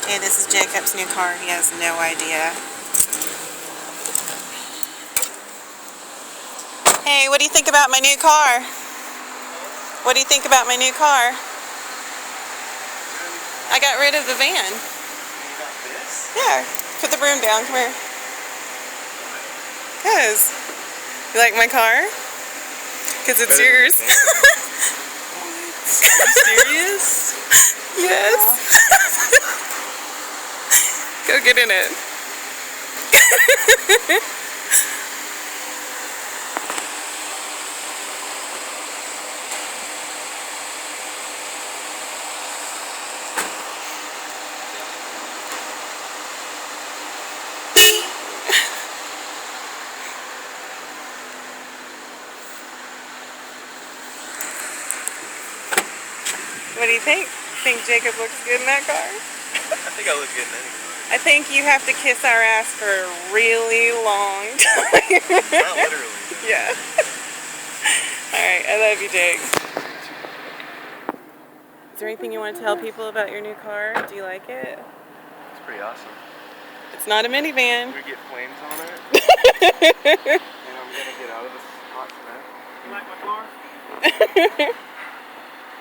Okay, this is Jacob's new car. He has no idea. Hey, what do you think about my new car? What do you think about my new car? I got rid of the van. You got this? Yeah, put the broom down. Come here. Cause you like my car? Cause it's yours. Are you serious? Yes. Go get in it. What do you think? Think Jacob looks good in that car? I think I look good in any car. I think you have to kiss our ass for a really long time. Not literally. Yeah. Alright, I love you, Jake. Is there anything you want to tell people about your new car? Do you like it? It's pretty awesome. It's not a minivan. We get flames on it. And I'm gonna get out of this hot cement. You like my car?